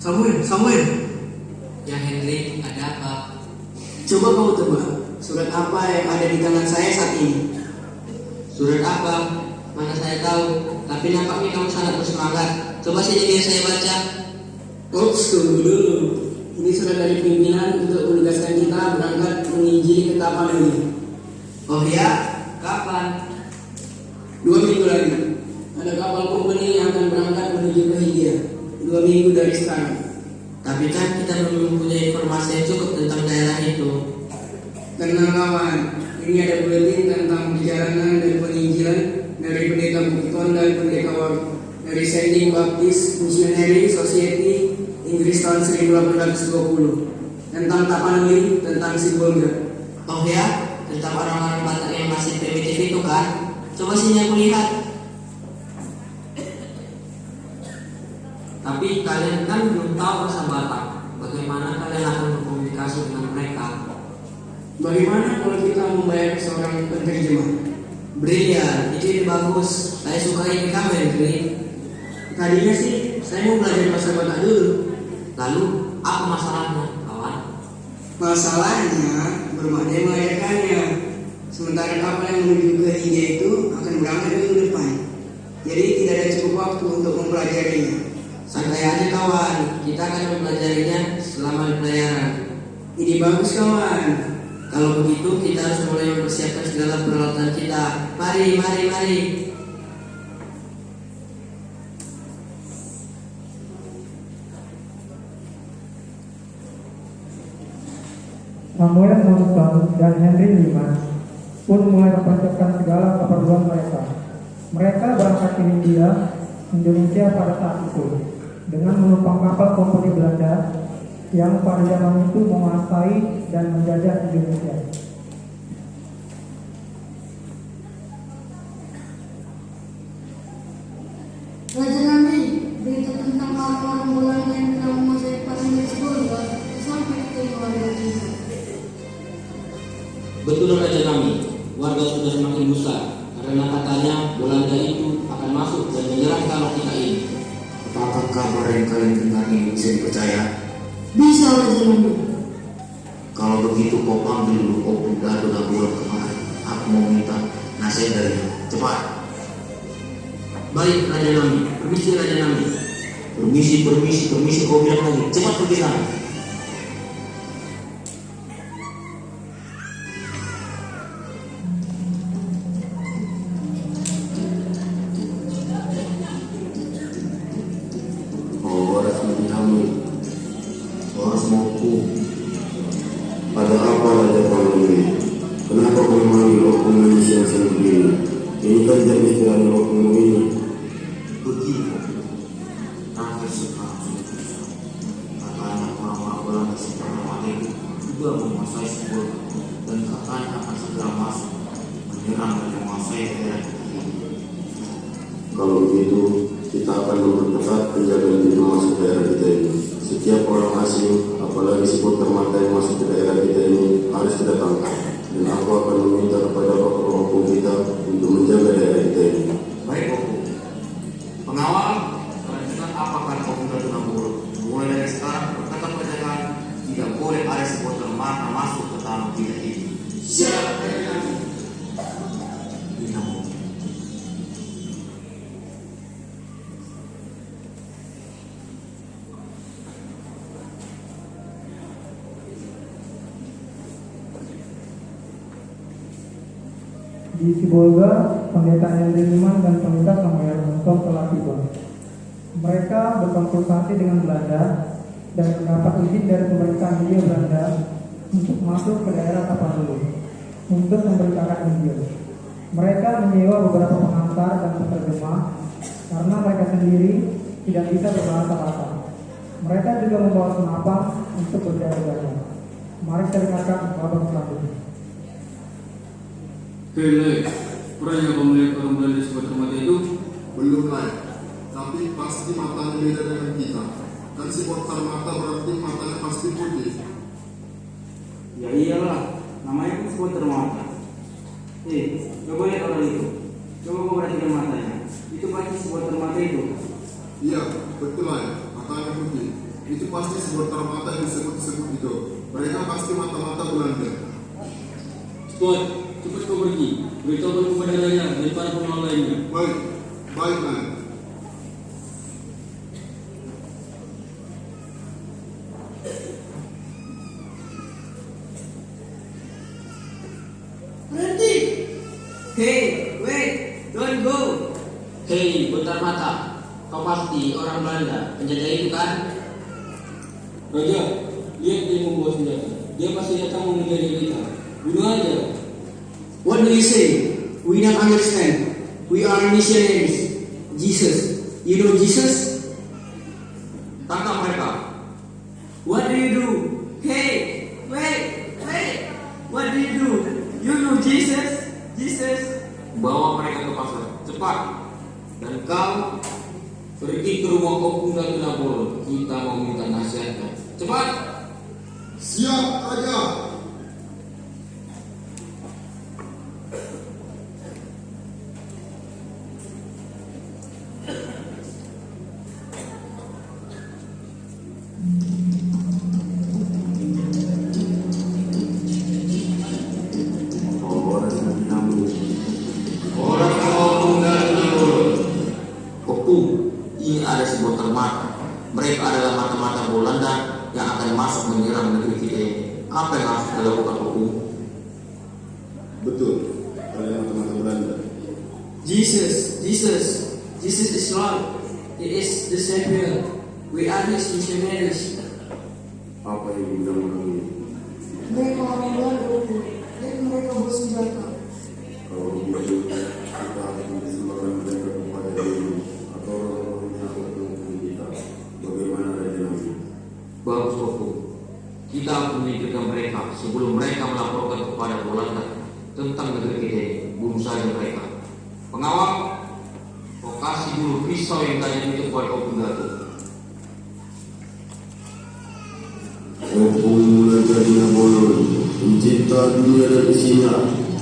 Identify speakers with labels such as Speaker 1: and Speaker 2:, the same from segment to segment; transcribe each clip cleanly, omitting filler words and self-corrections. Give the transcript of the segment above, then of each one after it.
Speaker 1: Samuel.
Speaker 2: Ya Henry, ada apa?
Speaker 1: Coba kau tebak, surat apa yang ada di tangan saya saat ini?
Speaker 2: Surat apa? Mana saya tahu. Tapi nampaknya kamu sangat bersemangat. Coba saja biar saya baca.
Speaker 1: Oh, tunggu dulu. Ini surat dari pimpinan untuk menugaskan kita berangkat menginjili ke Tapanuli.
Speaker 2: Oh ya? Kapan?
Speaker 1: 2 minggu lagi. Ada kapal company yang akan berangkat menuju ke India. 2 minggu dari sekarang.
Speaker 2: Tapi kan kita belum mempunyai informasi yang cukup tentang daerah itu.
Speaker 1: Tenang kawan, ini ada buletin tentang perjalanan dan penginjilan dari pendeta Bukton dan pendeta Ward dari Sending Baptist Missionary Society Inggris tahun 1820 tentang Tapanuli, tentang si Bolga.
Speaker 2: Oh ya? Tentang orang-orang Batak yang masih primitif itu kan? Coba sini aku lihat. Tapi kalian kan belum tahu bahasa Batak. Bagaimana kalian akan berkomunikasi dengan mereka?
Speaker 1: Bagaimana kalau kita membayar seorang penerjemah?
Speaker 2: Brilian, itu bagus. Saya suka ini kamu, Henry.
Speaker 1: Tadinya sih saya mau belajar bahasa Batak dulu.
Speaker 2: Lalu, apa masalahnya, kawan?
Speaker 1: Masalahnya belum ada yang melahirkannya. Sementara kapal yang menuju ke India itu akan berangkat minggu depan. Jadi tidak ada cukup waktu untuk mempelajarinya.
Speaker 2: Santai aja kawan, kita akan mempelajarinya selama di pelayaran.
Speaker 1: Ini bagus kawan.
Speaker 2: Kalau begitu kita harus mulai mempersiapkan segala peralatan kita. Mari.
Speaker 3: Samuel Monson dan Henry Liman pun mulai mempersiapkan segala keperluan mereka. Mereka berangkat ke Indonesia pada saat itu dengan menumpang kapal komponi Belanda yang pada zaman itu menguasai dan menjajah Indonesia.
Speaker 4: Raja Nabi, berita tentang orang-orang Belanda yang telah menguasai Paris Bolga sampai ke warga kita.
Speaker 2: Betul Raja Nami, warga sudah semakin besar karena katanya Belanda itu akan masuk dan menyerang tanah kita ini.
Speaker 5: Apakah kabar yang kalian dengar ini bisa dipercaya?
Speaker 4: Bisa Raja Nabi.
Speaker 5: Kalau begitu kau panggil dulu Opu Dado Dabulan kemarin. Aku mau minta nasihat darinya. Cepat.
Speaker 2: Baik Raja Nami, permisi Raja Nami.
Speaker 5: Permisi kau bilang lagi. Cepat pergi sana.
Speaker 6: Ada apa Raja Panuli? Kenapa kau memanggil oknum manusia sendiri? Ini kan jam istirahat oknum ini.
Speaker 5: Begini, sampai sekarang sudah bisa. Katanya orang-orang Belanda sekarang ada itu juga menguasai sebuah dan katanya akan segera masuk menyerang dan menguasai daerah ini.
Speaker 6: Kalau begitu, kita akan memperketat penjagaan pintu masuk daerah kita ini. Setiap orang asing, apalagi supporter mata yang masuk ke daerah kita ini harus kita tangkap. Dan aku akan meminta kepada Bapak Opu kita untuk menjaga daerah kita ini.
Speaker 5: Baik Opu. Pengawal, lanjutkan apa kata Opu Dado Dabulan. Mulai dari sekarang berkata penjagaan tidak boleh ada supporter mata masuk ke tanah kita ini.
Speaker 1: Siap, Raja Nabi.
Speaker 5: Dinamo.
Speaker 3: Di Sibolga, pendeta Henry Liman dan pendeta Samuel Monson telah tiba. Mereka berkonsultasi dengan Belanda dan mendapat izin dari pemerintah Hindia Belanda untuk masuk ke daerah Tapanuli untuk memberitakan Injil. Mereka menyewa beberapa pengantar dan penerjemah karena mereka sendiri tidak bisa berbahasa Batak. Mereka juga membawa senapang untuk berjaga-jaga. Mari kita dengarkan babak selanjutnya.
Speaker 7: Hei, pernah kamu melihat orang Belanda seperti mata itu?
Speaker 6: Belum layak, tapi pasti matanya beda dengan kita. Kan si portal mata berarti matanya pasti putih.
Speaker 8: Ya iyalah, namanya kan supporter mata. Coba lihat orang itu. Coba kau perhatikan matanya. Itu pasti supporter mata itu.
Speaker 6: Iya, betul layak, matanya putih. Itu pasti supporter mata yang disebut-sebut itu. Mereka pasti mata-mata Belanda.
Speaker 7: Spot, cepat kau pergi. Beritahukan kepada Raya dan para pengawal lainnya.
Speaker 6: Baik, baik man.
Speaker 4: Berhenti!
Speaker 1: Hey, wait, don't go.
Speaker 2: Hei, bentar mata. Kau pasti orang Belanda, penjajah itu kan?
Speaker 7: Raja, lihat dia membawa senjata. Dia pasti datang mengejar kita. Bunuh aja.
Speaker 1: What do you say? We don't understand. We are missionaries. Jesus. You know Jesus?
Speaker 2: Tangkap mereka.
Speaker 1: What do you do? Hey, wait. What do you do? You know Jesus? Jesus.
Speaker 2: Bawa mereka ke pasar. Cepat. Dan kau pergi ke rumah Opung dan Nabolo. Kita mau minta nasihatnya. Cepat.
Speaker 6: Siap, Raja.
Speaker 2: Opung, ini ada supporter mata. Mereka adalah mata-mata Belanda yang akan masuk menyerang negeri kita ini. Apa yang harus kita lakukan, Opung?
Speaker 6: Betul, kalian mata-mata Belanda.
Speaker 1: Jesus is Lord. He is the Savior. We are His missionaries.
Speaker 6: Apa yang dibilang orang ini?
Speaker 4: Mereka orang Belanda itu, dan mereka bersenjata.
Speaker 6: Kalau begitu, kita harus mempersembahkan mereka kepada Dewi atau orang-orang yang akan menghukum kita. Bagaimana Raja Nabi?
Speaker 2: Bagus, Opung. Kita harus menyingkirkan mereka sebelum mereka melaporkan kepada Belanda tentang negeri kita ini. Bunuh saja mereka. Pengawal, kau kasih dulu pisau yang tadi itu kepada Opung Datuk.
Speaker 6: Opung Raja Nabolo, pencipta dunia dan isinya,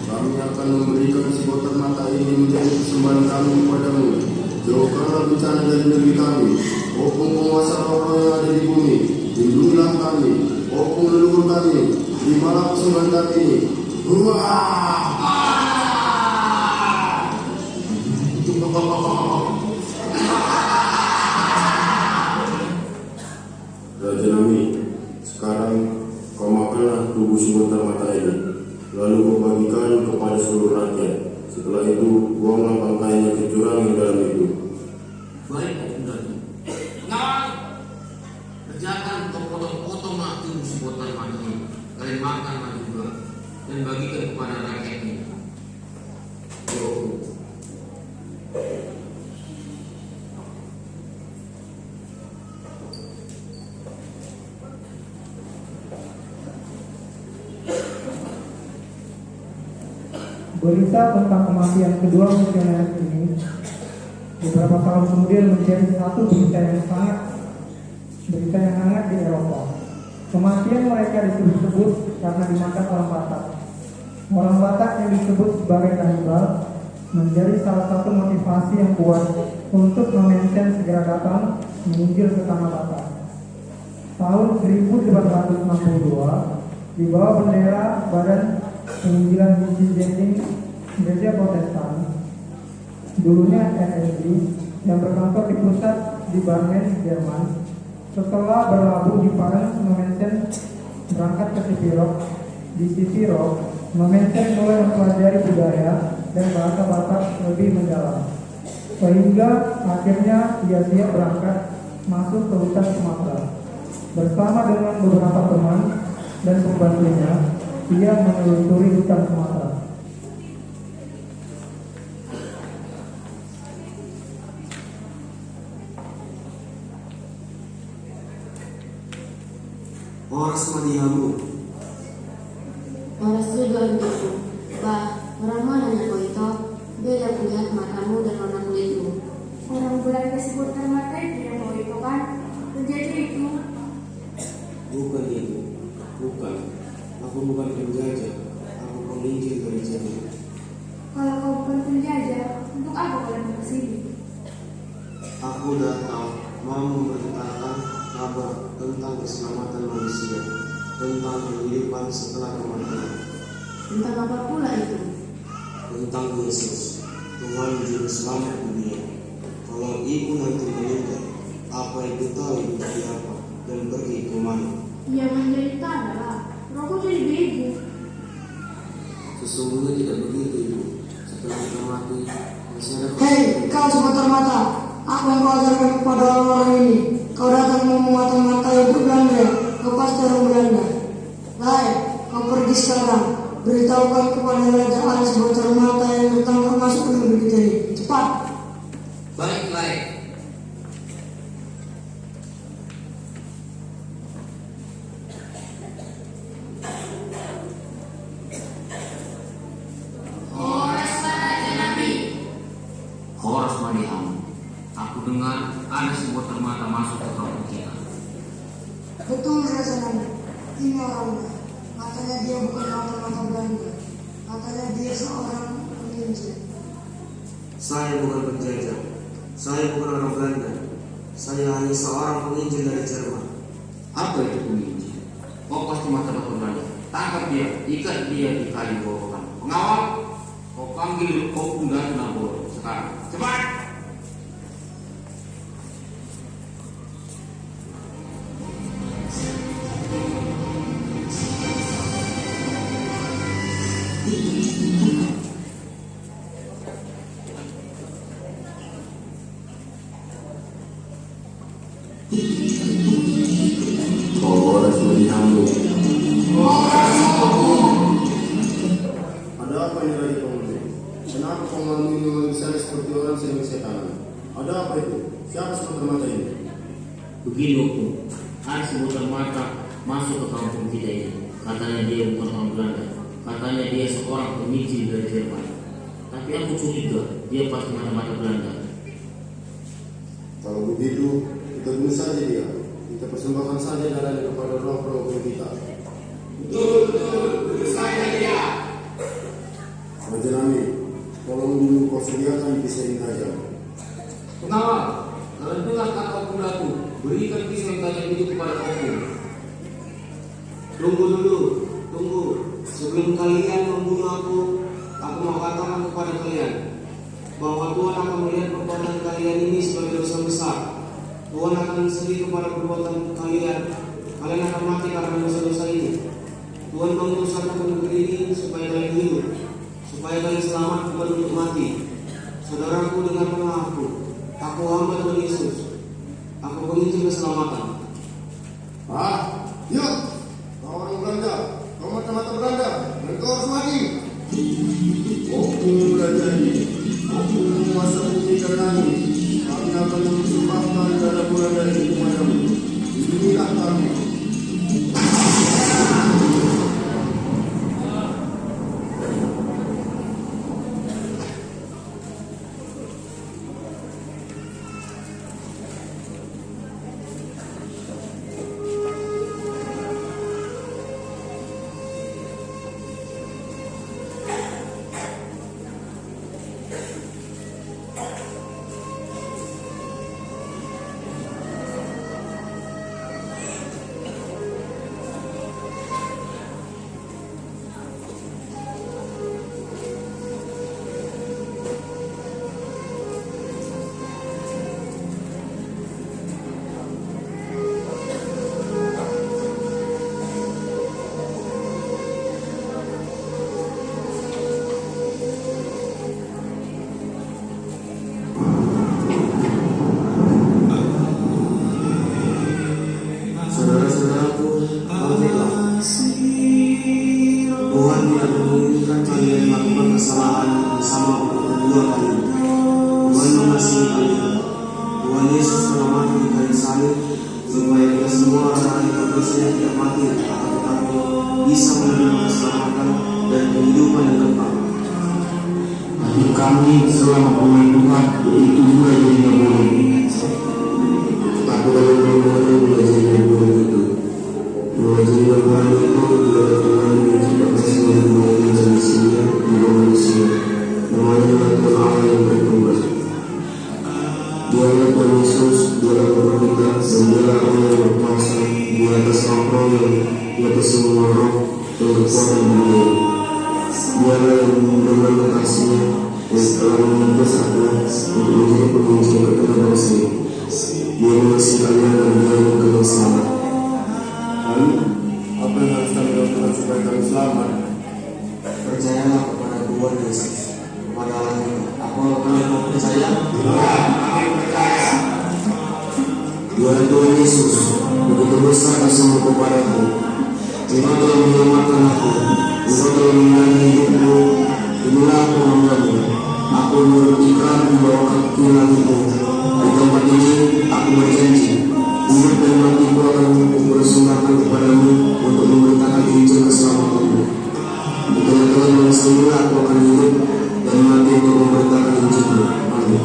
Speaker 6: kami akan memberikan supporter mata ini menjadi persembahan kami kepadamu. Jauhkanlah bencana dari negeri kami. Opung penguasa roh yang ada di bumi, lindungilah kami. Opung leluhur kami, terimalah persembahan kami ini. Raja Nami, sekarang kau makanlah tubuh supporter mata ini, lalu kau bagikan kepada seluruh rakyat. Setelah itu, buanglah bangkainya ke jurang yang dalam itu.
Speaker 2: Baik, Opung Datuk. Pengawal, kerjakan kau potong-potong tubuh supporter mata ini. Kalian makan juga dan bagikan kepada rakyat ini.
Speaker 3: Berita tentang kematian kedua misionaris ini beberapa tahun kemudian menjadi satu berita yang hangat di Eropa. Kematian mereka disebut karena dimakan orang Batak. Orang Batak yang disebut sebagai kanibal menjadi salah satu motivasi yang kuat untuk Nomensen segera datang menginjil ke tanah Batak. Tahun 1862 di bawah bendera Badan Penginjilan Misi Gereja Protestan, dulunya NSG, yang berkantor di pusat di Barmen, Jerman. Setelah berlabuh di Paris, Nomensen berangkat ke Sipirok. Di Sipirok, Nomensen mulai mempelajari budaya dan bahasa Batak lebih mendalam, sehingga akhirnya ia siap berangkat masuk ke hutan Sumatera. Bersama dengan beberapa teman dan pembantunya, ia menelusuri hutan Sumatera.
Speaker 5: Horas Madihamu,
Speaker 4: Horas juga untukku. Bah, orang mananya kau itu? Beda kulihat matamu dan warna kulitmu.
Speaker 9: Orang Belanda supporter mata itu yang mau itu kan? Penjajah itu.
Speaker 5: bukan itu, bukan. Aku bukan penjajah, aku penginjil dari Jerman.
Speaker 9: Kalau kau bukan penjajah, untuk apa kalian ke sini?
Speaker 5: Aku datang mau memberitakan kabar
Speaker 6: tentang keselamatan manusia, tentang kehidupan setelah kematian.
Speaker 9: Tentang apa pula itu?
Speaker 6: Tentang Yesus, Tuhan Juru Selamat dunia. Kalau ibu nanti meninggal, apa itu tahu ibu siapa dan pergi ke mana?
Speaker 9: Ia menjadi tanda lah. Rokok jadi bego.
Speaker 6: Sesungguhnya tidak begitu ibu. Setelah kita mati, masih ada.
Speaker 4: Hei, kau supporter mata. Apa yang kau ajarkan kepada orang ini? Kau datang mau memata-matai untuk Belanda. Kau pasti orang Belanda. Baik, kau pergi sekarang. Beritahukan kepada Raja Ali supporter mata yang tertangkap masuk ke negeri kita ini. Cepat.
Speaker 2: Baik, baik. Horas Madiham, aku dengar ada sebuah termata masuk ke kampung kita.
Speaker 4: Betul Raja Nanda. Ini orangnya. Katanya dia bukan mata-mata Belanda. Katanya dia seorang penginjil.
Speaker 6: Saya bukan penjajah. Saya bukan orang Belanda. Saya hanya seorang penginjil dari Jerman.
Speaker 2: Apa itu penginjil? Kau pasti mata-mata Belanda. Tangkap dia, ikat dia di kayu bohongan. Pengawal, kau panggil Opung dan Nabor sekarang. Cepat!
Speaker 6: Horas Madiham. Ada apa ini lagi pengunjung? Kenapa pengunjung ini memanggil saya seperti orang sedang setan? Ada apa itu? Siapa supporter mata ini?
Speaker 2: Begini Opung, ada sebuah termata masuk ke kampung kita ini. Katanya dia bukan orang Belanda. Katanya dia seorang penginjil dari Jerman. Tapi aku curiga dia pasti mata-mata Belanda.
Speaker 6: Kalau begitu, kita bunuh saja dia. Kita persembahkan saja darahnya kepada roh-roh kita.
Speaker 1: Betul, bunuh saja dia.
Speaker 6: Raja Nami, tolong dulu kau sediakan pisau ini saja.
Speaker 2: Pengawal, kalau dengar kata Opung Datu, berikan pisau yang tajam itu kepada Opung.
Speaker 6: Tunggu dulu, tunggu. Sebelum kalian membunuh aku mau katakan kepada kalian bahwa Tuhan akan melihat perbuatan kalian ini sebagai dosa besar. Tuhan akan sedih kepada perbuatan kalian. Kalian akan mati karena dosa-dosa ini. Tuhan mengutus aku ke negeri ini supaya kalian hidup, supaya kalian selamat bukan untuk mati. Saudaraku, dengarkanlah aku. Aku hamba Tuhan Yesus. Aku penginjil keselamatan. Yuk, kau orang Belanda, kau mata-mata Belanda, dan kau harus mati. Aku raja ini, aku menguasa bumi dan langit. Kami akan mempersembahkan darah Belanda ini kepadamu. Inilah kami.
Speaker 5: Kami selama pemain Tuhan yaitu dua jadinya boleh. Tapi dalam bagaimana dua jadinya boleh itu, dua jadinya boleh itu adalah Tuhan yang menciptakan semua dunia dan isinya juga manusia. Namanya Tuhan Allah yang berkembang. Dialah Tuhan Yesus, dialah Tuhan kita, dan dialah Allah yang berkuasa.
Speaker 6: yang telah mengutus aku untuk menjadi pemimpin perkenalan muslim. Dia mengasihi kalian dan dia yang kalian selamat.
Speaker 10: Lalu, apa yang harus kami lakukan supaya kami selamat?
Speaker 5: Percayalah kepada Tuhan Yesus, kepada Allah kita. Apa kalian mau percaya?
Speaker 6: Tuhan Tuhan Yesus, begitu besar kasih-Mu kepadaku. Engkau telah menyelamatkan aku. Engkau telah mengenai hidupku. Inilah aku hamba-Mu. Aku berikrar di bawah kaki langit-Mu. Di tempat ini aku berjanji, hidup dan matiku akan kupersembahkan kepadamu untuk memberitakan Injil keselamatan-Mu. Di tengah-tengah bangsa ini aku akan hidup dan mati untuk memberitakan Injil-Mu. Amin.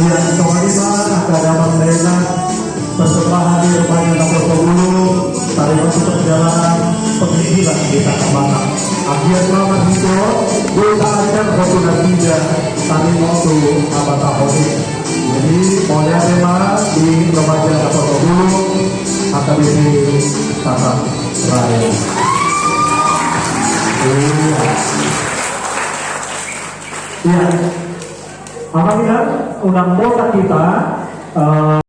Speaker 11: Yang kelima akan memberikan persembahan di rumahnya Kapolri tadi masuk perjalanan penginjilan di Takabata. Akhir selamat hidup, kita akan bersudah tiga tadi waktu Abata Kapolri. Jadi oleh tema di remaja Kapolri AKBP Tata Raya. Iya. Apabila undang kota kita